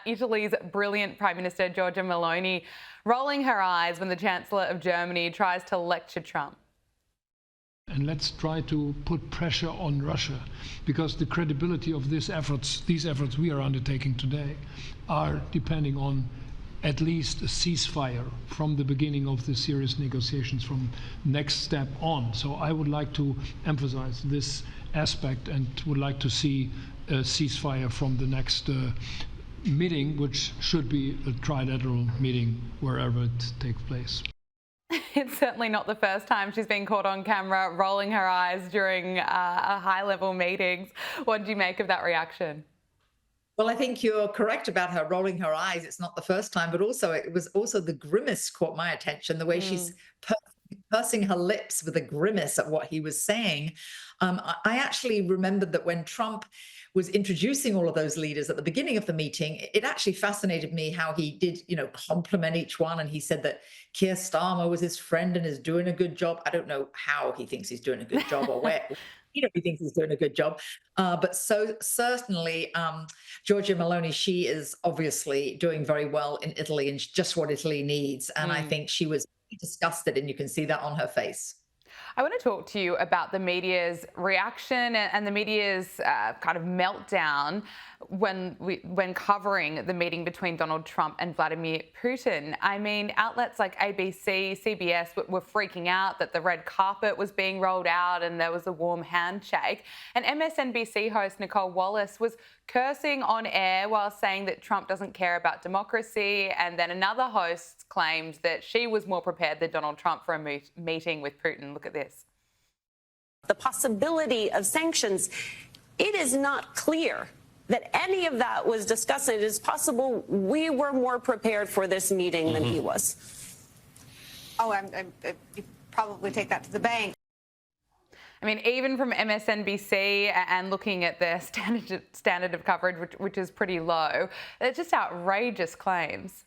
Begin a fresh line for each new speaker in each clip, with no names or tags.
Italy's brilliant Prime Minister Giorgia Meloni rolling her eyes when the Chancellor of Germany tries to lecture Trump.
And let's try to put pressure on Russia, because the credibility of these efforts we are undertaking today, are depending on at least a ceasefire from the beginning of the serious negotiations from next step on. So I would like to emphasize this aspect and would like to see a ceasefire from the next meeting, which should be a trilateral meeting wherever it takes place.
It's certainly not the first time she's been caught on camera rolling her eyes during high-level meetings. What do you make of that reaction?
Well, I think you're correct about her rolling her eyes. It's not the first time, but also it was also the grimace caught my attention, the way she's pursing her lips with a grimace at what he was saying. I actually remembered that when Trump was introducing all of those leaders at the beginning of the meeting, it actually fascinated me how he did, compliment each one. And he said that Keir Starmer was his friend and is doing a good job. I don't know how he thinks he's doing a good job or where he thinks he's doing a good job. But so certainly, Giorgia Meloni, she is obviously doing very well in Italy and just what Italy needs. And I think she was disgusted, and you can see that on her face.
I want to talk to you about the media's reaction and the media's kind of meltdown when covering the meeting between Donald Trump and Vladimir Putin. I mean, outlets like ABC, CBS were freaking out that the red carpet was being rolled out and there was a warm handshake. And MSNBC host Nicole Wallace was cursing on air while saying that Trump doesn't care about democracy. And then another host claimed that she was more prepared than Donald Trump for a meeting with Putin. Look at this.
The possibility of sanctions, it is not clear that any of that was discussed. It is possible we were more prepared for this meeting than he was.
Oh, you probably take that to the bank.
I mean, even from MSNBC and looking at their standard of coverage, which is pretty low, they're just outrageous claims.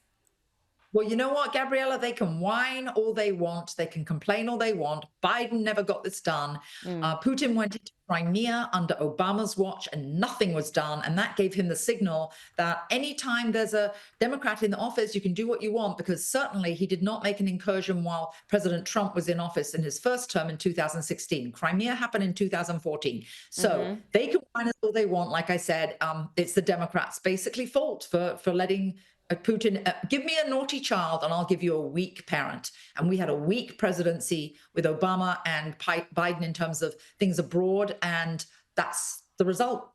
Well, you know what, Gabriella? They can whine all they want. They can complain all they want. Biden never got this done. Putin went into Crimea under Obama's watch and nothing was done. And that gave him the signal that anytime there's a Democrat in the office, you can do what you want, because certainly he did not make an incursion while President Trump was in office in his first term in 2016. Crimea happened in 2014. So they can whine all they want. Like I said, it's the Democrats' basically fault for letting Putin, give me a naughty child and I'll give you a weak parent. And we had a weak presidency with Obama and Biden in terms of things abroad, and that's the result.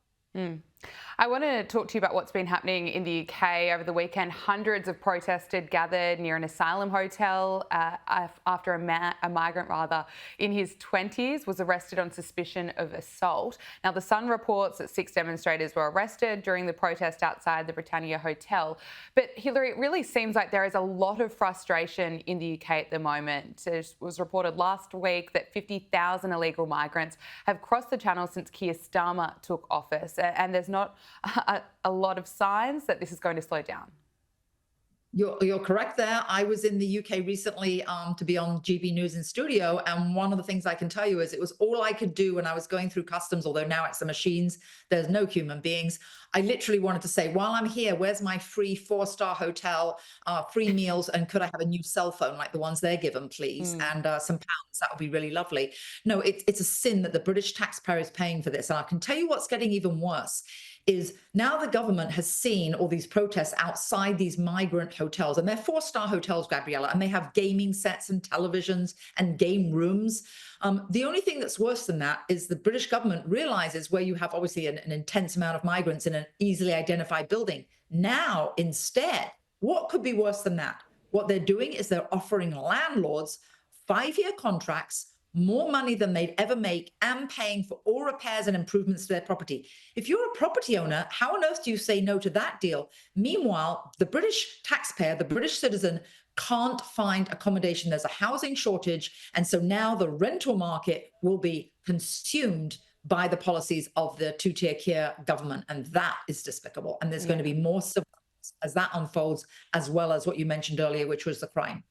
I want to talk to you about what's been happening in the UK over the weekend. Hundreds of protesters gathered near an asylum hotel after a migrant in his 20s was arrested on suspicion of assault. Now, The Sun reports that 6 demonstrators were arrested during the protest outside the Britannia Hotel. But Hilary, it really seems like there is a lot of frustration in the UK at the moment. It was reported last week that 50,000 illegal migrants have crossed the channel since Keir Starmer took office, and there's not a lot of signs that this is going to slow down.
You're correct there. I was in the UK recently to be on GB News in studio. And one of the things I can tell you is it was all I could do when I was going through customs, although now it's the machines, there's no human beings. I literally wanted to say, while I'm here, where's my free 4-star hotel, free meals, and could I have a new cell phone like the ones they're given, please? And some pounds, that would be really lovely. No, it's a sin that the British taxpayer is paying for this. And I can tell you what's getting even worse is now the government has seen all these protests outside these migrant hotels, and they're 4-star hotels, Gabriella, and they have gaming sets and televisions and game rooms. The only thing that's worse than that is the British government realizes where you have obviously an intense amount of migrants in an easily identified building. Now, instead, what could be worse than that? What they're doing is they're offering landlords 5-year contracts, more money than they'd ever make, and paying for all repairs and improvements to their property. If you're a property owner, how on earth do you say no to that deal? Meanwhile, the British taxpayer, the British citizen, can't find accommodation. There's a housing shortage. And so now the rental market will be consumed by the policies of the two-tier Keir government. And that is despicable. And there's going to be more surveillance as that unfolds, as well as what you mentioned earlier, which was the crime.